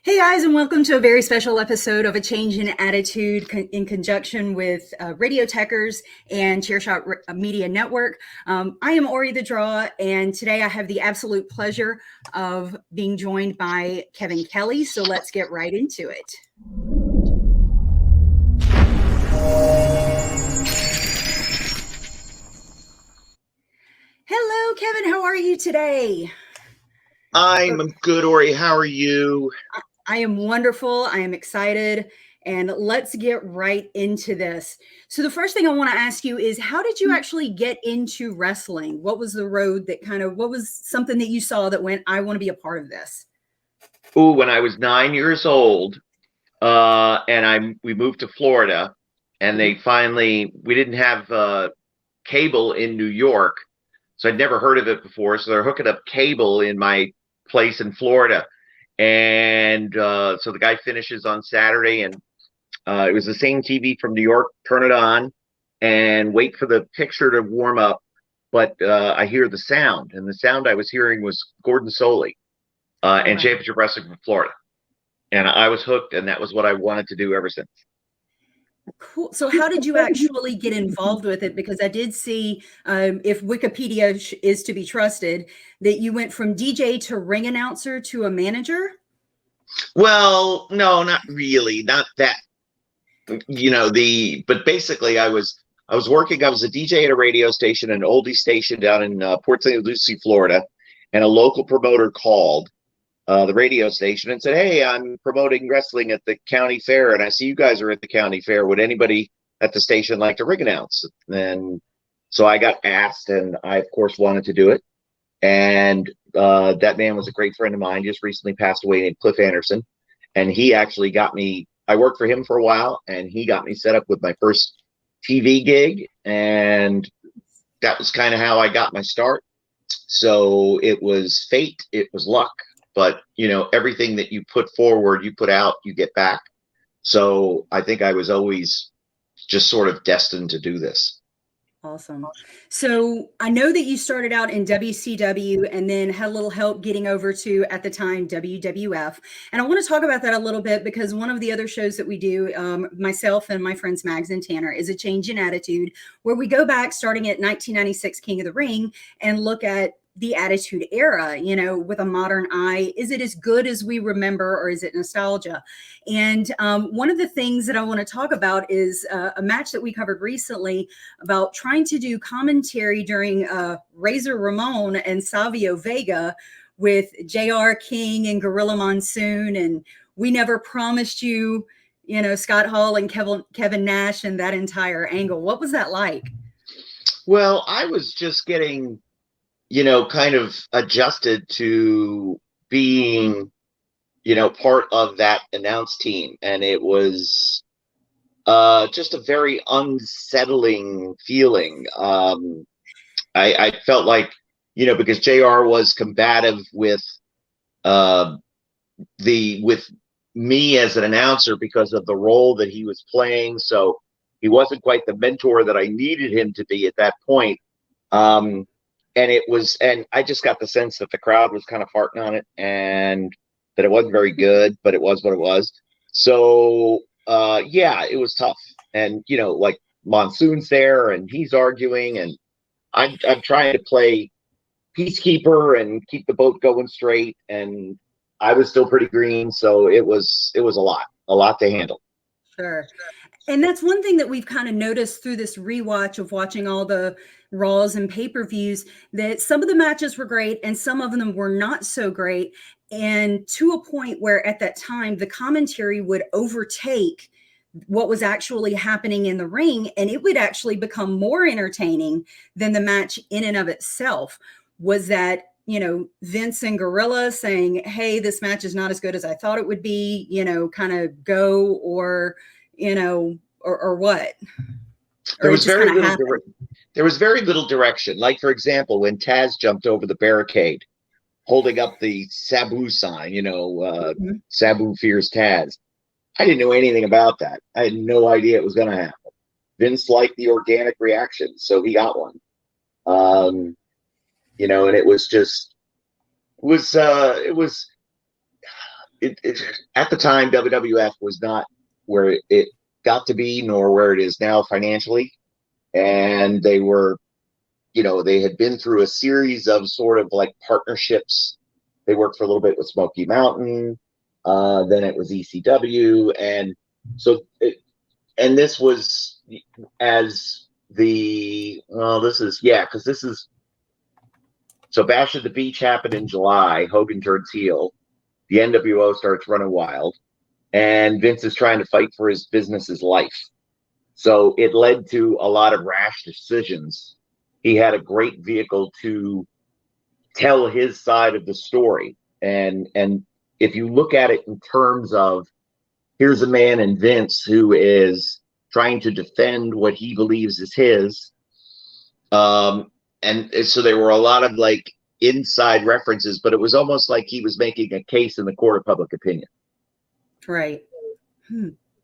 Hey guys, and welcome to a very special episode of A Change in Attitude in conjunction with Radio Tekkers and Chairshot Media Network. I am Ori the Draw, and today I have the absolute pleasure of being joined by Kevin Kelly. So let's get right into it. Hello, Kevin. How are you today? I'm good, Ori. How are you? I am wonderful. I am excited. And let's get right into this. So the first thing I want to ask you is, how did you actually get into wrestling? What was the road that what was something that you saw that went, I want to be a part of this? Ooh, when I was 9 years old, we moved to Florida, and we didn't have cable in New York, so I'd never heard of it before. So they're hooking up cable in my place in Florida. And so the guy finishes on Saturday, and it was the same TV from New York. Turn it on and wait for the picture to warm up. But I hear the sound, and the sound I was hearing was Gordon Soley and Championship Wrestling from Florida. And I was hooked, and that was what I wanted to do ever since. Cool. So how did you actually get involved with it? Because I did see, if Wikipedia is to be trusted, that you went from DJ to ring announcer to a manager. Well, no, not really. Not that, but basically I was working. I was a DJ at a radio station, an oldie station down in Port St. Lucie, Florida. And a local promoter called the radio station and said, "Hey, I'm promoting wrestling at the county fair, and I see you guys are at the county fair. Would anybody at the station like to ring announce?" And so I got asked, and I, of course, wanted to do it. And that man was a great friend of mine, just recently passed away, named Cliff Anderson. And he actually got me, I worked for him for a while, and he got me set up with my first TV gig. And that was kind of how I got my start. So it was fate, it was luck. But, everything that you put forward, you put out, you get back. So I think I was always just sort of destined to do this. Awesome. So I know that you started out in WCW and then had a little help getting over to, at the time, WWF. And I want to talk about that a little bit, because one of the other shows that we do, myself and my friends Mags and Tanner, is A Change in Attitude, where we go back starting at 1996 King of the Ring and look at the Attitude Era, with a modern eye. Is it as good as we remember, or is it nostalgia? And one of the things that I want to talk about is a match that we covered recently about trying to do commentary during Razor Ramon and Savio Vega with JR King and Gorilla Monsoon, and We Never Promised You, Scott Hall and Kevin Nash, and that entire angle. What was that like? Well, I was just getting kind of adjusted to being, part of that announce team. And it was just a very unsettling feeling. I felt like, because JR was combative with me as an announcer because of the role that he was playing. So he wasn't quite the mentor that I needed him to be at that point. And I just got the sense that the crowd was kind of farting on it, and that it wasn't very good, but it was what it was. So, it was tough. And, like Monsoon's there and he's arguing, and I'm trying to play peacekeeper and keep the boat going straight. And I was still pretty green. So it was a lot to handle. Sure. And that's one thing that we've kind of noticed through this rewatch of watching all the Raws and pay-per-views, that some of the matches were great and some of them were not so great. And to a point where at that time, the commentary would overtake what was actually happening in the ring, and it would actually become more entertaining than the match in and of itself. Was that, Vince and Gorilla saying, "Hey, this match is not as good as I thought it would be," kind of go, or or what? There was very little direction. Like, for example, when Taz jumped over the barricade, holding up the Sabu sign, Sabu fears Taz. I didn't know anything about that. I had no idea it was going to happen. Vince liked the organic reaction, so he got one. And it was just, it was at the time, WWF was not where it got to be, nor where it is now financially. And they were, they had been through a series of sort of like partnerships. They worked for a little bit with Smoky Mountain. Then it was ECW. And so, and this was as the, well, this is, yeah, because this is, so Bash at the Beach happened in July. Hogan turns heel. The NWO starts running wild. And Vince is trying to fight for his business's life. So it led to a lot of rash decisions. He had a great vehicle to tell his side of the story. And if you look at it in terms of, here's a man in Vince who is trying to defend what he believes is his. And so there were a lot of like inside references, but it was almost like he was making a case in the court of public opinion. Right.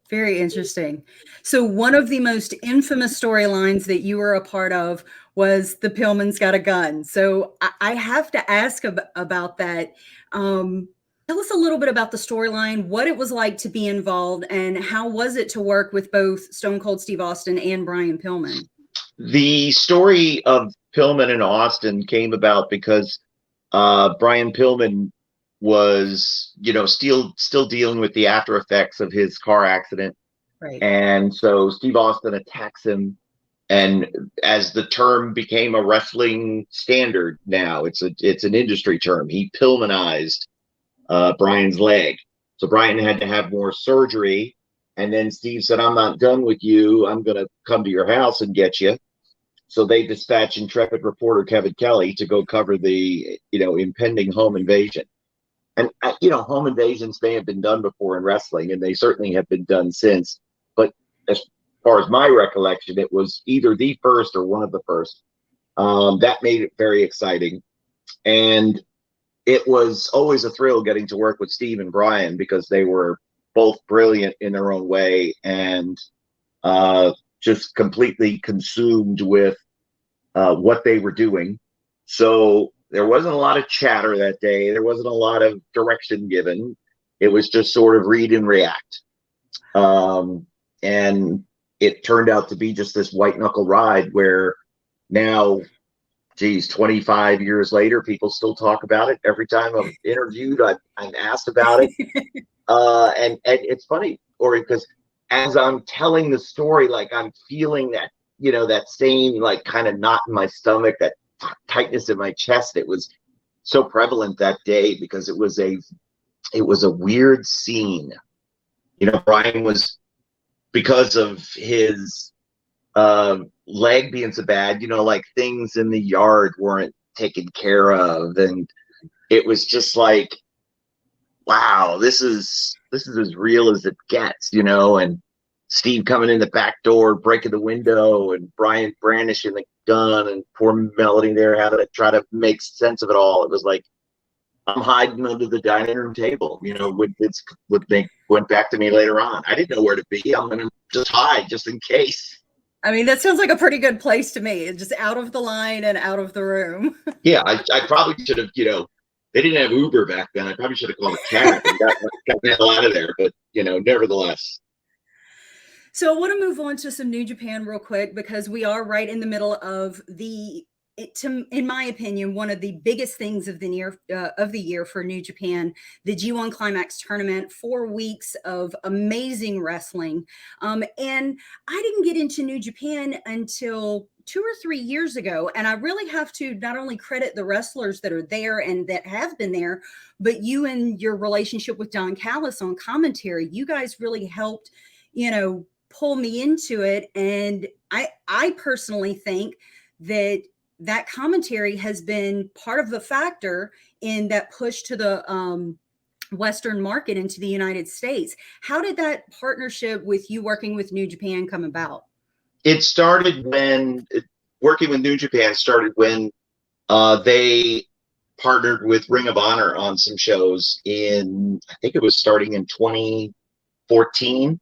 Very interesting. So one of the most infamous storylines that you were a part of was the Pillman's Got a Gun. So I have to ask about that. Tell us a little bit about the storyline, what it was like to be involved, and how was it to work with both Stone Cold Steve Austin and Brian Pillman? The story of Pillman and Austin came about because Brian Pillman was, still dealing with the after effects of his car accident. Right. And so Steve Austin attacks him. And as the term became a wrestling standard now, it's an industry term. He Pillmanized Brian's leg. So Brian had to have more surgery. And then Steve said, I'm not done with you. I'm going to come to your house and get you. So they dispatched intrepid reporter Kevin Kelly to go cover the, impending home invasion. And, home invasions may have been done before in wrestling, and they certainly have been done since. But as far as my recollection, it was either the first or one of the first. That made it very exciting. And it was always a thrill getting to work with Steve and Brian because they were both brilliant in their own way and just completely consumed with what they were doing. So there wasn't a lot of chatter that day. There wasn't a lot of direction given. It was just sort of read and react. And it turned out to be just this white knuckle ride where now, 25 years later, people still talk about it. Every time I'm interviewed, I'm asked about it. And it's funny, Ori, because as I'm telling the story, like I'm feeling that, that same like kind of knot in my stomach, that tightness in my chest. It was so prevalent that day because it was a weird scene. Brian was, because of his leg being so bad, like things in the yard weren't taken care of, and it was just like, wow, this is as real as it gets, and Steve coming in the back door, breaking the window, and Brian brandishing the gun, and poor Melody there having to try to make sense of it all. It was like, I'm hiding under the dining room table, went back to me later on. I didn't know where to be. I'm going to just hide just in case. I mean, that sounds like a pretty good place to me. It's just out of the line and out of the room. Yeah, I probably should have, they didn't have Uber back then. I probably should have called a cab and got the hell out of there. But, nevertheless. So I want to move on to some New Japan real quick because we are right in the middle of in my opinion, one of the biggest things of the year for New Japan, the G1 Climax tournament, 4 weeks of amazing wrestling. And I didn't get into New Japan until 2 or 3 years ago. And I really have to not only credit the wrestlers that are there and that have been there, but you and your relationship with Don Callis on commentary. You guys really helped, pull me into it. And I personally think that commentary has been part of the factor in that push to the Western market into the United States. How did that partnership with you working with New Japan come about? It started working with New Japan started when they partnered with Ring of Honor on some shows I think it was starting in 2014.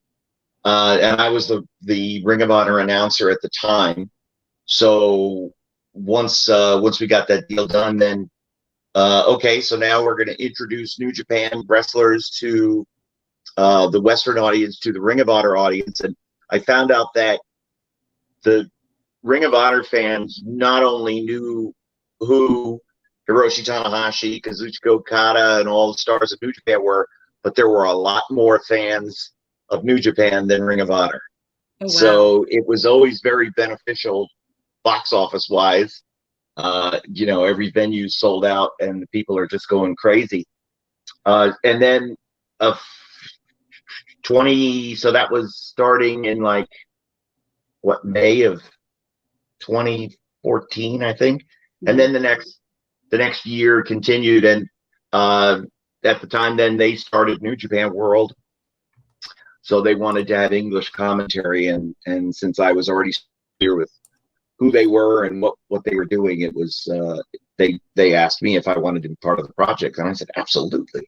And I was the Ring of Honor announcer at the time. So once we got that deal done, then okay, so now we're going to introduce New Japan wrestlers to the Western audience, to the Ring of Honor audience. And I found out that the Ring of Honor fans not only knew who Hiroshi Tanahashi, Kazuchika Okada, and all the stars of New Japan were, but there were a lot more fans of New Japan than Ring of Honor. Oh, wow. So it was always very beneficial box office wise. Every venue sold out and the people are just going crazy. And then 20, so that was starting in like May of 2014, I think. And then the next year continued, and at the time then they started New Japan World, so they wanted to have English commentary, and since I was already familiar with who they were and what they were doing, it was they asked me if I wanted to be part of the project, and I said absolutely.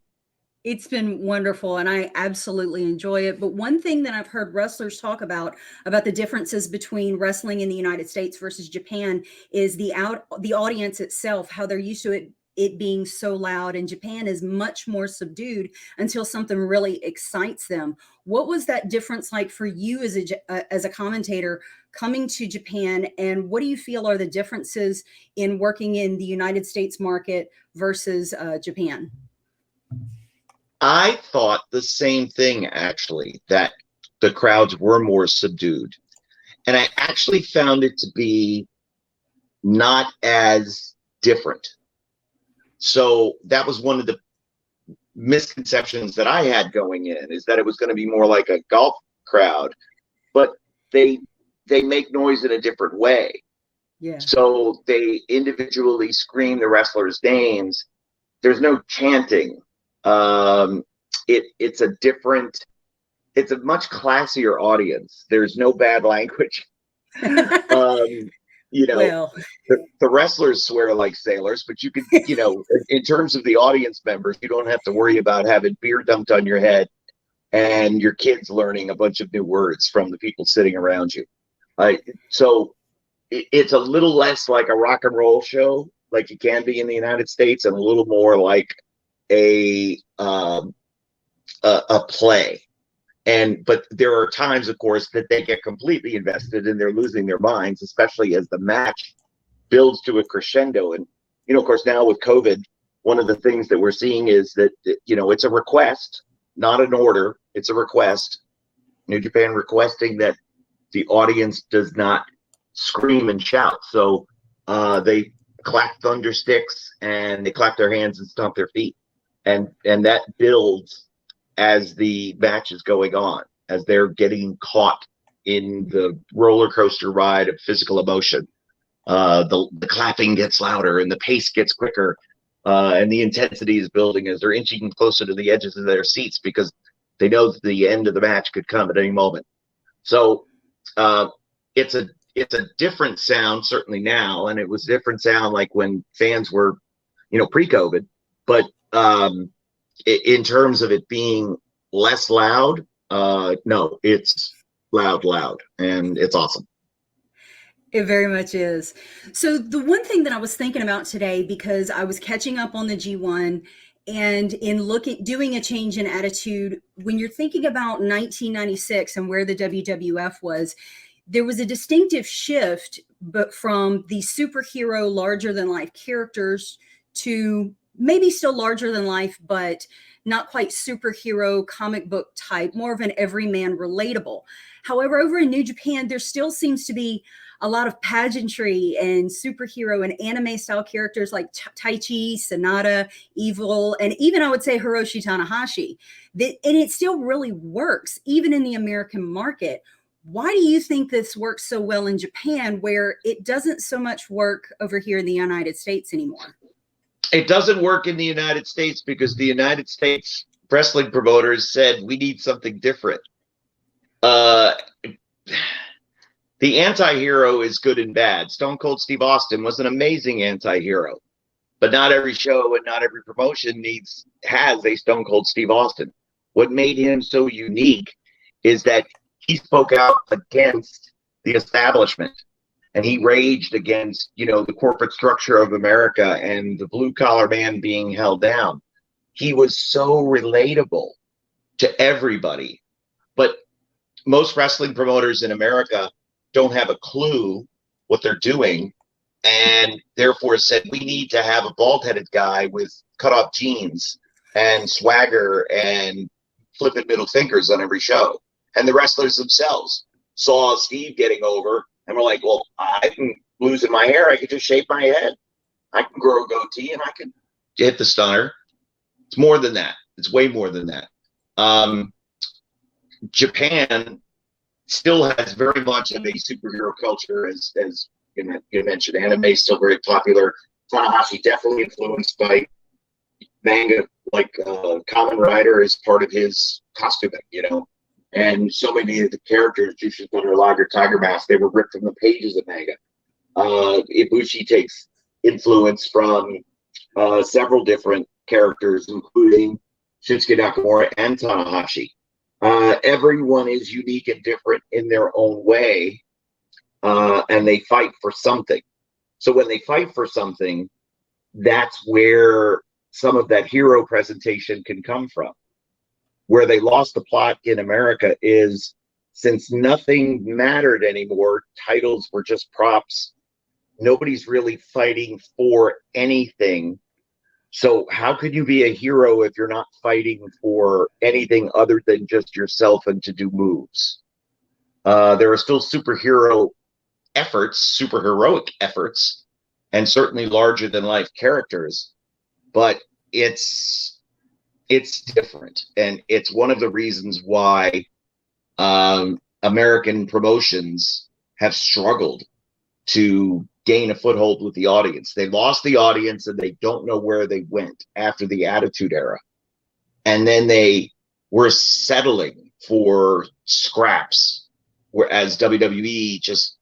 It's been wonderful, and I absolutely enjoy it. But one thing that I've heard wrestlers talk about the differences between wrestling in the United States versus Japan is the audience itself, how they're used to it being so loud, and Japan is much more subdued until something really excites them. What was that difference like for you as a commentator coming to Japan, and what do you feel are the differences in working in the United States market versus Japan? I thought the same thing, actually, that the crowds were more subdued. And I actually found it to be not as different. So that was one of the misconceptions that I had going in, is that it was going to be more like a golf crowd, but they make noise in a different way. Yeah. So they individually scream the wrestlers' names. There's no chanting. It's a much classier audience. There's no bad language. Well, the wrestlers swear like sailors, but you can, in terms of the audience members, you don't have to worry about having beer dumped on your head and your kids learning a bunch of new words from the people sitting around you. So it's a little less like a rock and roll show, like you can be in the United States, and a little more like a play. But there are times, of course, that they get completely invested and they're losing their minds, especially as the match builds to a crescendo. And of course, now with COVID, one of the things that we're seeing is that it's a request, not an order. It's a request. New Japan requesting that the audience does not scream and shout. So they clap thunder sticks and they clap their hands and stomp their feet. And that builds as the match is going on, as they're getting caught in the roller coaster ride of physical emotion. The clapping gets louder and the pace gets quicker, and the intensity is building as they're inching closer to the edges of their seats, because they know that the end of the match could come at any moment. So it's a different sound certainly now, and it was a different sound like when fans were pre-COVID, but in terms of it being less loud, no, it's loud, and it's awesome. It very much is. So the one thing that I was thinking about today, because I was catching up on the G1 and in doing a change in attitude, when you're thinking about 1996 and where the WWF was, there was a distinctive shift, but from the superhero larger than life characters to maybe still larger than life, but not quite superhero comic book type, more of an everyman relatable. However, over in New Japan, there still seems to be a lot of pageantry and superhero and anime style characters like Taichi, Sonata, Evil, and even I would say Hiroshi Tanahashi. And it still really works, even in the American market. Why do you think this works so well in Japan, where it doesn't so much work over here in the United States anymore? It doesn't work in the United States because the United States wrestling promoters said we need something different. The anti-hero is good and bad. Stone Cold Steve Austin was an amazing anti-hero, but not every show and not every promotion has a Stone Cold Steve Austin. What made him so unique is that he spoke out against the establishment. and he raged against, the corporate structure of America and the blue collar man being held down. He was so relatable to everybody. But most wrestling promoters in America don't have a clue what they're doing, and therefore said, we need to have a bald-headed guy with cut-off jeans and swagger and flipping middle fingers on every show. And the wrestlers themselves saw Steve getting over and were like, well, I'm losing my hair. I could just shave my head. I can grow a goatee and I can hit the stunner. It's more than that. It's way more than that. Japan still has very much of a superhero culture, as you mentioned. Anime is still very popular. Tanahashi definitely influenced by manga, like Kamen Rider is part of his costuming, and so many of the characters, Jushin Thunder Liger, Tiger Mask, they were ripped from the pages of manga. Ibushi takes influence from several different characters, including Shinsuke Nakamura and Tanahashi. Everyone is unique and different in their own way, and they fight for something. So when they fight for something, that's where some of that hero presentation can come from. Where they lost the plot in America is, since nothing mattered anymore, titles were just props. Nobody's really fighting for anything. So how could you be a hero if you're not fighting for anything other than just yourself and to do moves? There are still superheroic efforts, and certainly larger than life characters, but it's different. And it's one of the reasons why American promotions have struggled to gain a foothold with the audience. They lost the audience and they don't know where they went after the Attitude Era. And then they were settling for scraps, whereas WWE just,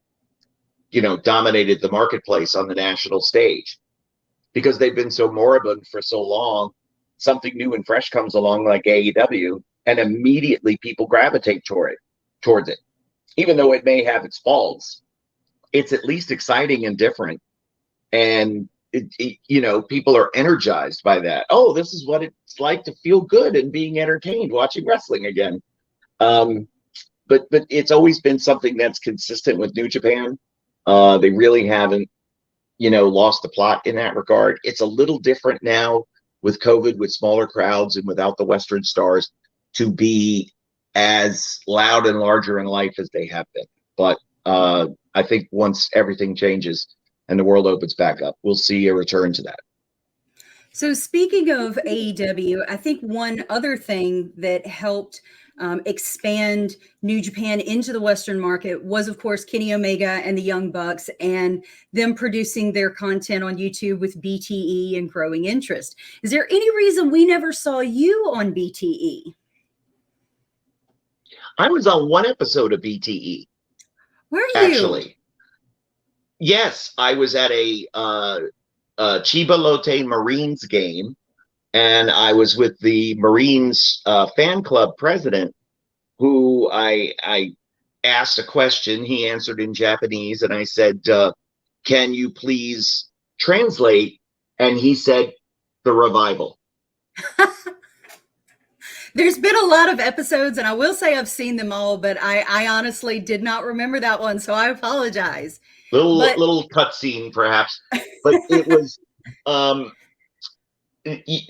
dominated the marketplace on the national stage. Because they've been so moribund for so long, something new and fresh comes along like AEW, and immediately people gravitate towards it. Even though it may have its faults, it's at least exciting and different. And, people are energized by that. Oh, this is what it's like to feel good and being entertained watching wrestling again. But it's always been something that's consistent with New Japan. They really haven't, lost the plot in that regard. It's a little different now with COVID, with smaller crowds and without the Western stars to be as loud and larger in life as they have been. But I think once everything changes and the world opens back up, we'll see a return to that. So speaking of AEW, I think one other thing that helped expand New Japan into the Western market was, of course, Kenny Omega and the Young Bucks, and them producing their content on YouTube with BTE and growing interest. Is there any reason we never saw you on BTE? I was on one episode of BTE. Were you? Actually, yes, I was at a Chiba Lotte Marines game, and I was with the Marines fan club president, who I asked a question. He answered in Japanese, and I said, can you please translate? And he said, the revival. There's been a lot of episodes, and I will say I've seen them all, but I honestly did not remember that one, so I apologize. Little cutscene, perhaps, but it was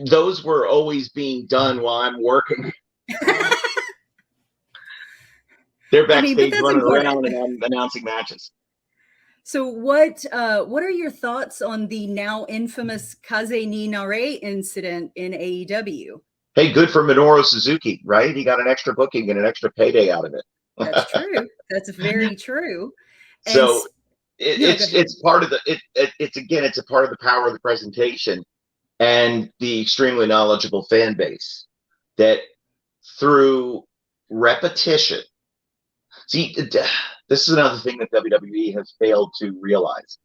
those were always being done while I'm working. They're backstage running around, and I'm announcing matches. So what are your thoughts on the now infamous Kaze ni Nare incident in AEW? Hey, good for Minoru Suzuki, right? He got an extra booking and an extra payday out of it. That's true. That's very true. And so it's part of the it's a part of the power of the presentation and the extremely knowledgeable fan base that through repetition. See, this is another thing that WWE has failed to realize.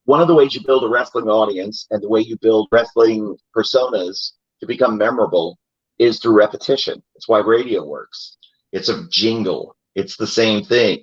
One of the ways you build a wrestling audience and the way you build wrestling personas to become memorable is through repetition. It's why radio works. It's a jingle. It's the same thing.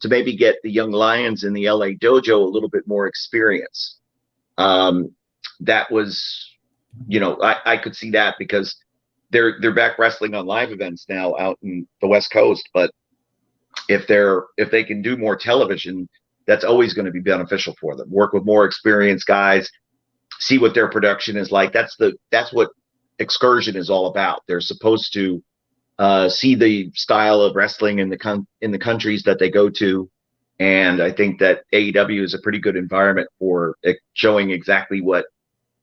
to maybe get the young lions in the LA dojo a little bit more experience. That was, I could see that because they're back wrestling on live events now out in the West Coast. But if they can do more television, that's always going to be beneficial for them. Work with more experienced guys, see what their production is like. That's what Excursion is all about. They're supposed to see the style of wrestling in the countries that they go to, and I think that AEW is a pretty good environment for showing exactly what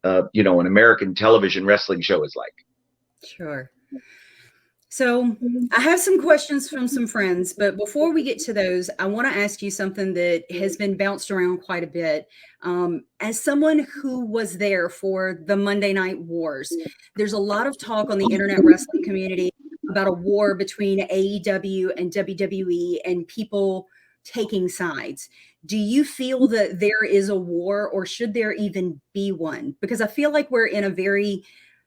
an American television wrestling show is like. Sure. So I have some questions from some friends, but before we get to those, I want to ask you something that has been bounced around quite a bit. As someone who was there for the Monday Night Wars, there's a lot of talk on the internet wrestling community about a war between AEW and WWE and people taking sides. Do you feel that there is a war, or should there even be one? Because I feel like we're in a very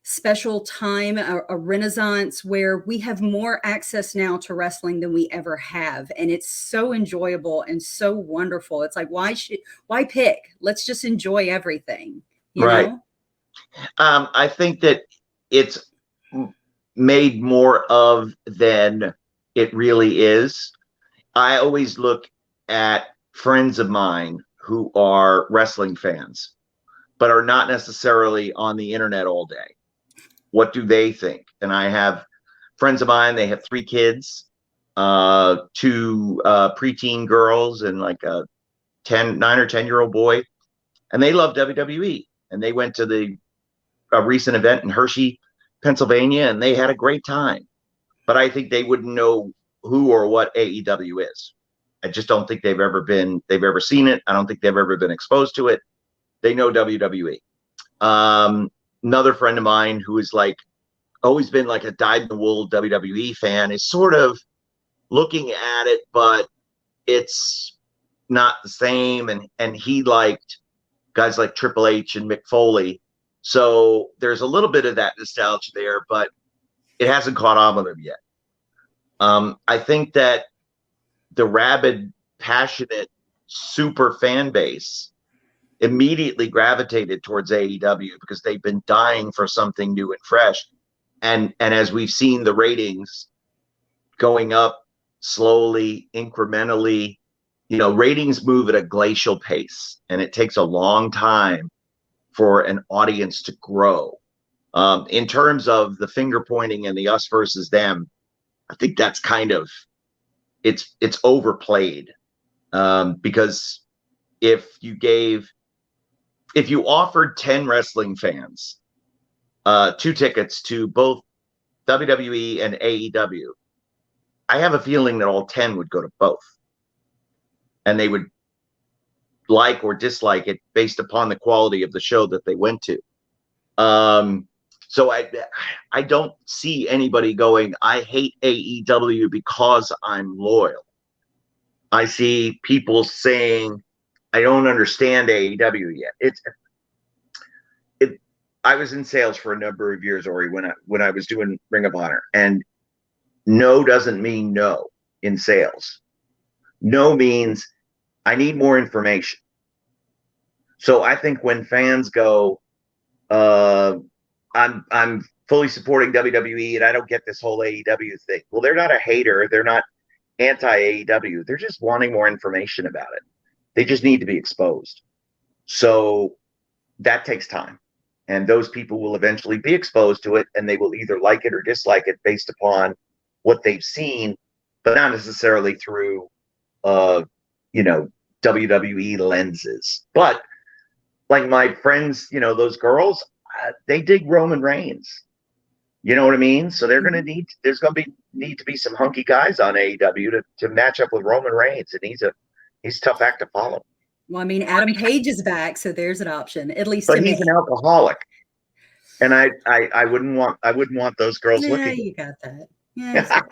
special time, a renaissance where we have more access now to wrestling than we ever have. And it's so enjoyable and so wonderful. It's like, why pick? Let's just enjoy everything. You know? I think that it's made more of than it really is. I always look at friends of mine who are wrestling fans, but are not necessarily on the internet all day. What do they think? And I have friends of mine, they have 3 kids, 2 preteen girls and like a 9 or 10-year-old boy. And they love WWE. And they went to a recent event in Hershey, Pennsylvania, and they had a great time. But I think they wouldn't know who or what AEW is. I just don't think they've ever seen it. I don't think they've ever been exposed to it. They know WWE. Another friend of mine who is like always been like a dyed-in-the-wool WWE fan is sort of looking at it, but it's not the same. And he liked guys like Triple H and Mick Foley. So there's a little bit of that nostalgia there, but it hasn't caught on with him yet. I think that the rabid, passionate, super fan base immediately gravitated towards AEW because they've been dying for something new and fresh. And as we've seen the ratings going up slowly, incrementally, ratings move at a glacial pace, and it takes a long time for an audience to grow. In terms of the finger pointing and the us versus them, I think that's kind of, it's overplayed. Because if you offered 10 wrestling fans 2 tickets to both WWE and AEW, I have a feeling that all 10 would go to both. And they would like or dislike it based upon the quality of the show that they went to. So I don't see anybody going, I hate AEW because I'm loyal. I see people saying, I don't understand AEW yet. I was in sales for a number of years, Ori, when I was doing Ring of Honor, and no doesn't mean no in sales. No means I need more information. So I think when fans go, I'm fully supporting WWE and I don't get this whole AEW thing. Well, they're not a hater. They're not anti-AEW. They're just wanting more information about it. They just need to be exposed. So that takes time. And those people will eventually be exposed to it, and they will either like it or dislike it based upon what they've seen, but not necessarily through, WWE lenses. But like my friends, those girls, they dig Roman Reigns. You know what I mean? So they're going to there's going to need to be some hunky guys on AEW to match up with Roman Reigns. And he's a tough act to follow. Well, I mean, Adam Page is back, so there's an option, at least but to he's me. an alcoholic. And I wouldn't want those girls looking. You got that. Yeah.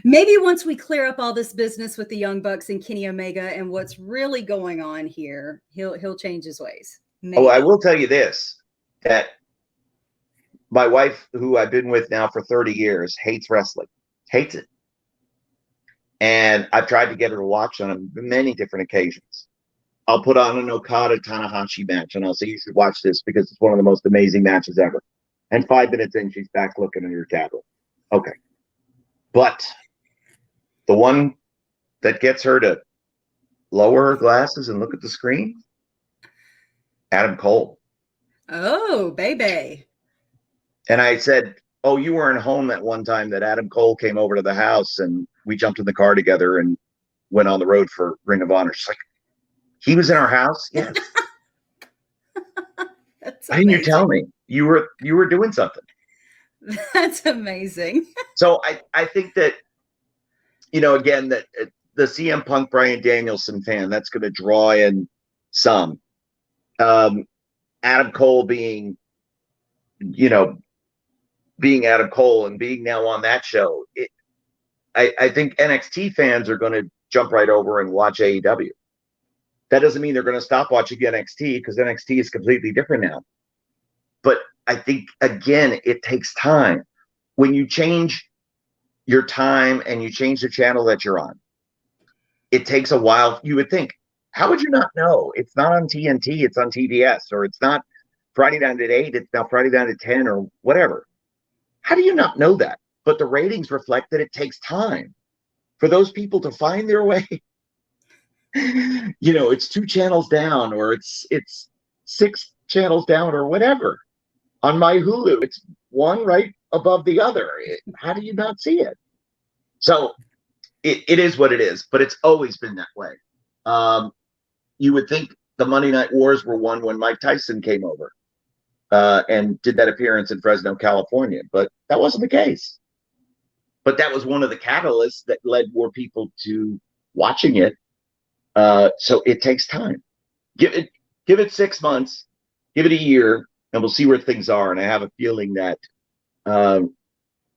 Maybe once we clear up all this business with the Young Bucks and Kenny Omega and what's really going on here, he'll change his ways. Maybe. Oh, I will tell you this, that my wife, who I've been with now for 30 years, hates wrestling. Hates it. And I've tried to get her to watch on many different occasions. I'll put on an Okada Tanahashi match and I'll say, you should watch this because it's one of the most amazing matches ever. And 5 minutes in, she's back looking at her tablet. Okay. But the one that gets her to lower her glasses and look at the screen, Adam Cole. Oh, baby. And I said, oh, you weren't home at one time that Adam Cole came over to the house and we jumped in the car together and went on the road for Ring of Honor. She's like, he was in our house? Yes. Why didn't you tell me? You were doing something. That's amazing. So I think that, you know, again, that the CM Punk Bryan Danielson fan, that's going to draw in some. Adam Cole being, you know, being Adam Cole and being now on that show, I think NXT fans are going to jump right over and watch AEW. That doesn't mean they're going to stop watching NXT because NXT is completely different now. But I think, again, it takes time. When you change your time and you change the channel that you're on, it takes a while. You would think, how would you not know? It's not on TNT, it's on TBS, or it's not Friday night at 8, it's now Friday night at 10, or whatever. How do you not know that? But the ratings reflect that it takes time for those people to find their way. You know, it's 2 channels down, or it's 6 channels down, or whatever. On my Hulu, it's one right above the other. How do you not see it? So it is what it is, but it's always been that way. You would think the Monday Night Wars were won when Mike Tyson came over and did that appearance in Fresno, California, but that wasn't the case. But that was one of the catalysts that led more people to watching it. So it takes time. Give it 6 months, give it a year, and we'll see where things are. And I have a feeling that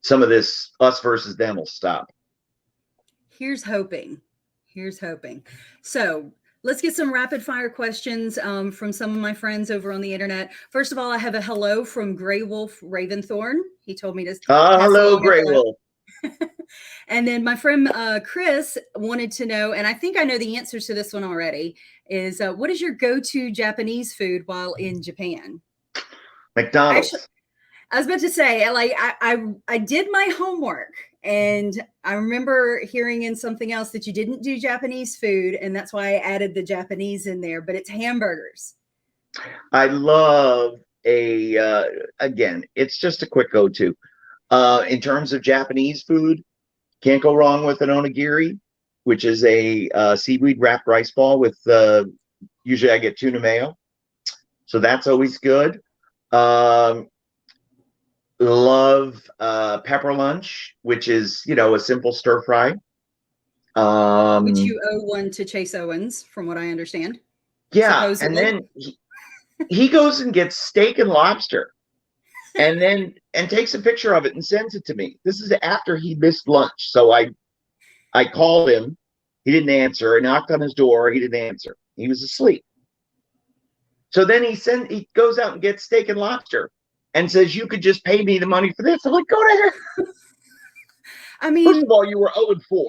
some of this us versus them will stop. Here's hoping. So let's get some rapid fire questions from some of my friends over on the internet. First of all, I have a hello from Grey Wolf Raventhorn. He told me to. Hello, Grey Wolf. And then my friend Chris wanted to know, and I think I know the answer to this one already, is what is your go-to Japanese food while in Japan? McDonald's. Actually, I was about to say, like, I did my homework, and I remember hearing in something else that you didn't do Japanese food, and that's why I added the Japanese in there, but it's hamburgers. I love again, it's just a quick go-to. In terms of Japanese food, can't go wrong with an onigiri, which is a seaweed wrapped rice ball with usually I get tuna mayo, so that's always good. Love pepper lunch, which is, you know, a simple stir fry. Which you owe one to Chase Owens, from what I understand. Yeah, supposedly. And then he goes and gets steak and lobster, and takes a picture of it and sends it to me. This is after he missed lunch, so I called him. He didn't answer. I knocked on his door. He didn't answer. He was asleep. So then he goes out and gets steak and lobster and says, you could just pay me the money for this. I'm like, go to hell. I mean, first of all, you were 0-4.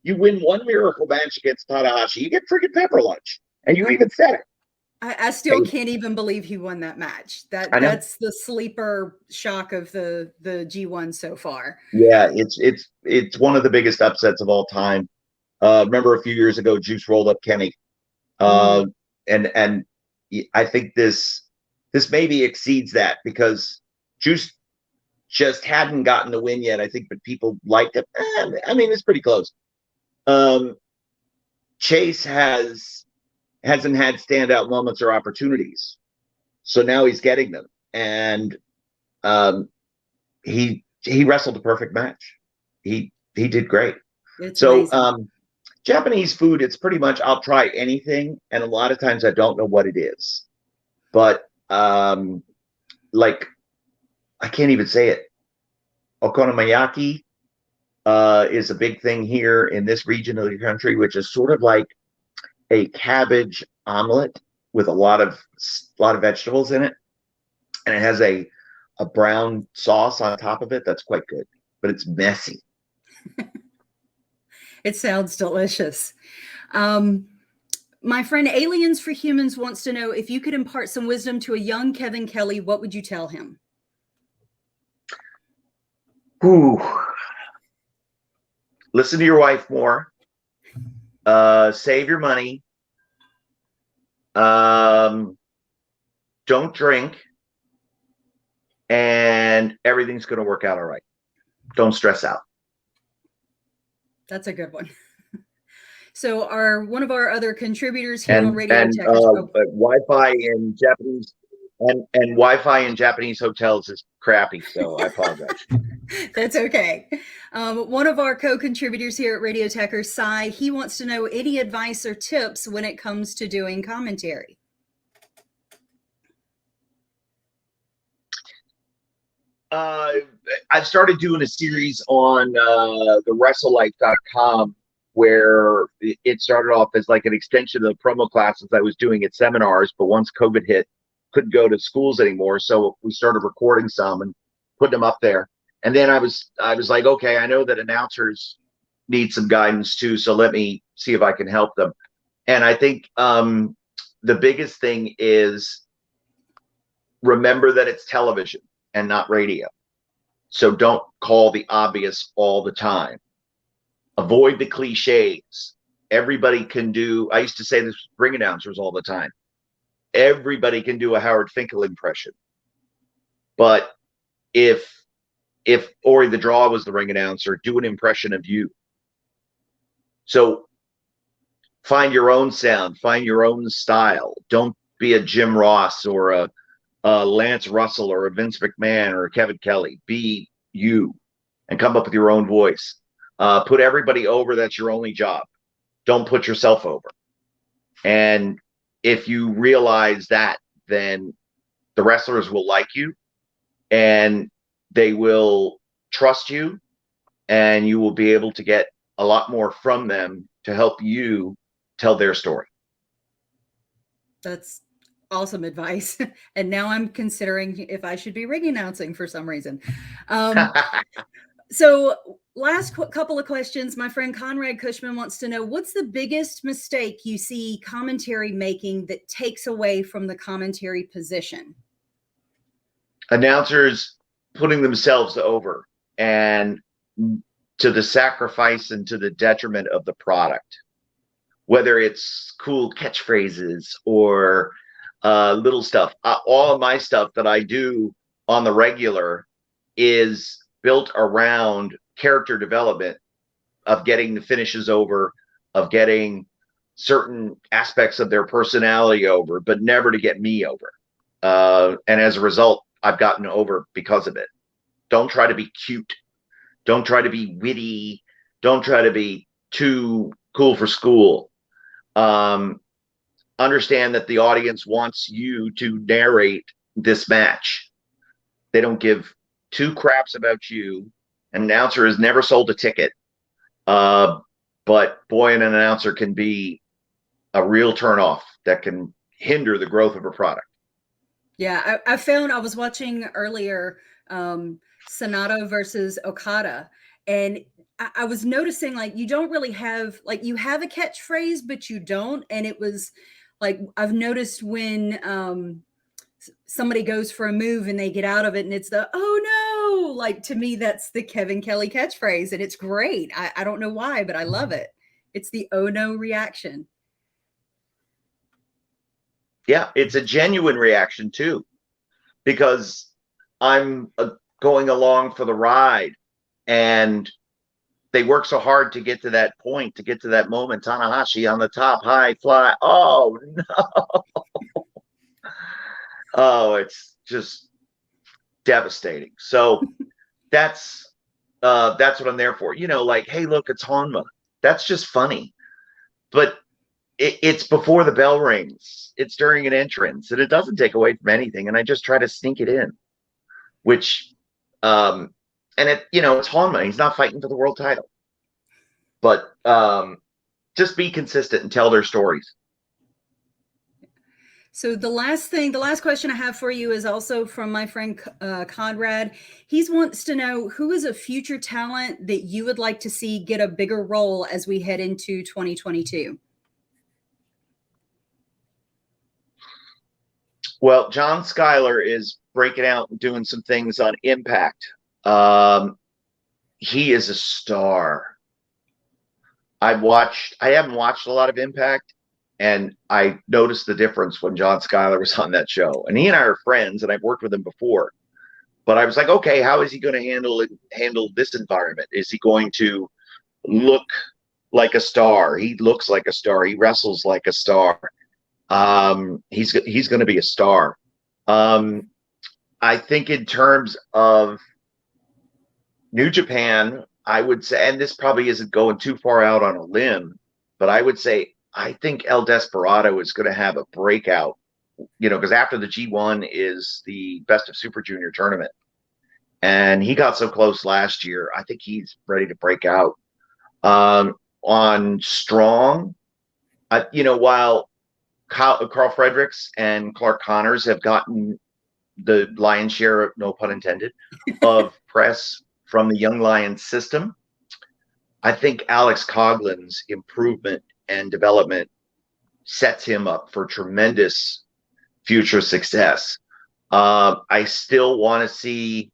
You win one miracle match against Tanahashi. You get freaking pepper lunch. And you even said it. I still can't even believe he won that match. That's the sleeper shock of the G1 so far. Yeah, it's one of the biggest upsets of all time. Remember a few years ago, Juice rolled up Kenny. And I think this maybe exceeds that because Juice just hadn't gotten the win yet, I think, but people liked it. I mean, it's pretty close. Chase hasn't had standout moments or opportunities, so now he's getting them, and he wrestled the perfect match. He did great. It's so amazing. Japanese food, it's pretty much I'll try anything, and a lot of times I don't know what it is, but like I can't even say it. Okonomiyaki is a big thing here in this region of the country, which is sort of like a cabbage omelet with a lot of vegetables in it, and it has a brown sauce on top of it that's quite good, but it's messy. It sounds delicious. My friend Aliens for Humans wants to know, if you could impart some wisdom to a young Kevin Kelly, what would you tell him? Ooh. Listen to your wife more. Save your money. Don't drink. And everything's going to work out all right. Don't stress out. That's a good one. So one of our other contributors here on Radio Tekkers, Wi-Fi in Japanese and Wi-Fi in Japanese hotels is crappy, so I apologize. That's okay. One of our co-contributors here at Radio Tekkers, Sai, he wants to know any advice or tips when it comes to doing commentary. I've started doing a series on the WrestleLife.com where it started off as like an extension of the promo classes I was doing at seminars, but once COVID hit, couldn't go to schools anymore. So we started recording some and putting them up there. And then I was like, okay, I know that announcers need some guidance too, so let me see if I can help them. And I think the biggest thing is remember that it's television and not radio. So don't call the obvious all the time. Avoid the cliches. Everybody can do, I used to say this with ring announcers all the time. Everybody can do a Howard Finkel impression. But if Ori the Draw was the ring announcer, do an impression of you. So find your own sound, find your own style. Don't be a Jim Ross or a Lance Russell or a Vince McMahon or a Kevin Kelly. Be you and come up with your own voice. Put everybody over. That's your only job. Don't put yourself over. And if you realize that, then the wrestlers will like you and they will trust you, and you will be able to get a lot more from them to help you tell their story. That's awesome advice. And now I'm considering if I should be ring announcing for some reason. So last couple of questions. My friend Conrad Cushman wants to know, what's the biggest mistake you see commentary making that takes away from the commentary position? Announcers putting themselves over, and to the sacrifice and to the detriment of the product, whether it's cool catchphrases or little stuff. All of my stuff that I do on the regular is built around character development, of getting the finishes over, of getting certain aspects of their personality over, but never to get me over. And as a result, I've gotten over because of it. Don't try to be cute. Don't try to be witty. Don't try to be too cool for school. Understand that the audience wants you to narrate this match. They don't give two craps about you. An announcer has never sold a ticket. But boy, an announcer can be a real turnoff that can hinder the growth of a product. Yeah, I found, I was watching earlier Sonata versus Okada, and I was noticing, like, you don't really have, like, you have a catchphrase, but you don't. And it was like, I've noticed when somebody goes for a move and they get out of it and it's the, oh no, like, to me, that's the Kevin Kelly catchphrase. And it's great. I don't know why, but I love it. It's the oh no reaction. Yeah, it's a genuine reaction too, because I'm going along for the ride, and they work so hard to get to that point, to get to that moment. Tanahashi on the top, high fly. Oh no! Oh, it's just devastating. So that's what I'm there for. You know, like, hey, look, it's Honma. That's just funny, but it's before the bell rings. It's during an entrance, and it doesn't take away from anything. And I just try to sneak it in, which, and it, you know, it's Honma. He's not fighting for the world title, but just be consistent and tell their stories. So the last question I have for you is also from my friend Conrad. He wants to know, who is a future talent that you would like to see get a bigger role as we head into 2022? Well, John Schuyler is breaking out and doing some things on Impact. He is a star. I haven't watched a lot of Impact, and I noticed the difference when John Schuyler was on that show. And he and I are friends, and I've worked with him before. But I was like, okay, how is he going to handle this environment? Is he going to look like a star? He looks like a star. He wrestles like a star. He's going to be a star. I think in terms of New Japan, I would say, and this probably isn't going too far out on a limb, but I would say I think El Desperado is going to have a breakout, because after the G1 is the Best of Super Junior tournament. And he got so close last year. I think he's ready to break out. On Strong, while Carl Fredericks and Clark Connors have gotten the lion's share, no pun intended, of press from the Young Lions system, I think Alex Coughlin's improvement and development sets him up for tremendous future success. I still want to see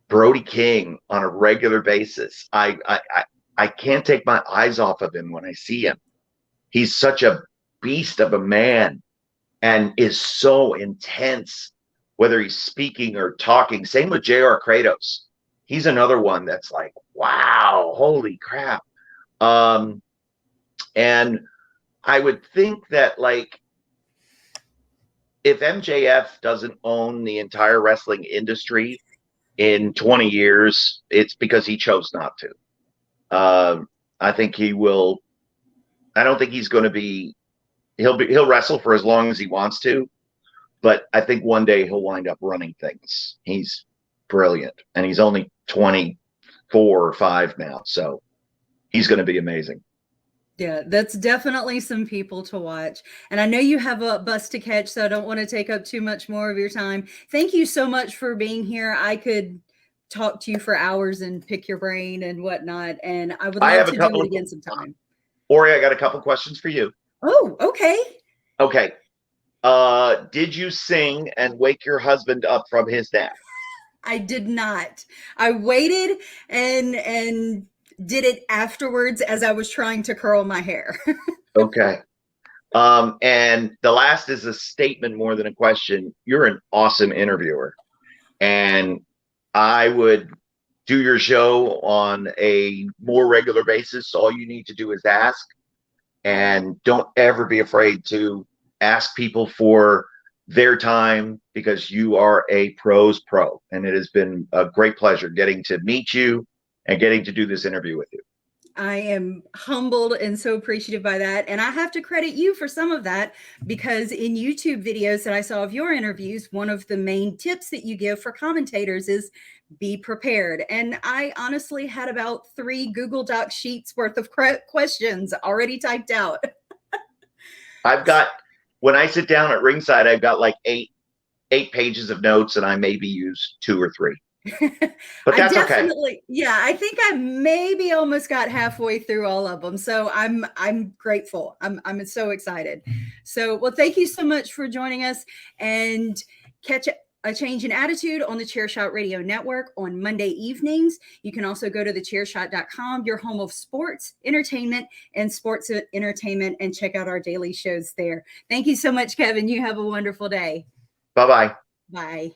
Brody King on a regular basis. I can't take my eyes off of him when I see him. He's such a beast of a man and is so intense, whether he's speaking or talking. Same with JR Kratos. He's another one that's like, wow, holy crap. And I would think that, like, if MJF doesn't own the entire wrestling industry in 20 years, it's because he chose not to. I think he will. I don't think he's going to be. He'll wrestle for as long as he wants to, but I think one day he'll wind up running things. He's brilliant, and he's only 24 or 5 now, so he's going to be amazing. Yeah, that's definitely some people to watch. And I know you have a bus to catch, so I don't want to take up too much more of your time. Thank you so much for being here. I could talk to you for hours and pick your brain and whatnot, and I would love to do it again sometime. Ori, I got a couple questions for you. Oh, okay. Okay. Did you sing and wake your husband up from his nap? I did not. I waited and did it afterwards as I was trying to curl my hair. Okay. And the last is a statement more than a question. You're an awesome interviewer, and I would do your show on a more regular basis. All you need to do is ask, and don't ever be afraid to ask people for their time, because you are a pro's pro, and it has been a great pleasure getting to meet you and getting to do this interview with you. I am humbled and so appreciative by that. And I have to credit you for some of that, because in YouTube videos that I saw of your interviews, one of the main tips that you give for commentators is be prepared. And I honestly had about 3 Google Doc sheets worth of questions already typed out. When I sit down at ringside, I've got like 8 pages of notes, and I maybe use 2 or 3. But that's okay. Yeah, I think I maybe almost got halfway through all of them. So I'm grateful. I'm so excited. So, well, thank you so much for joining us, and catch A Change in Attitude on the Chairshot Radio Network on Monday evenings. You can also go to thechairshot.com, your home of sports, entertainment, and check out our daily shows there. Thank you so much, Kevin. You have a wonderful day. Bye-bye. Bye.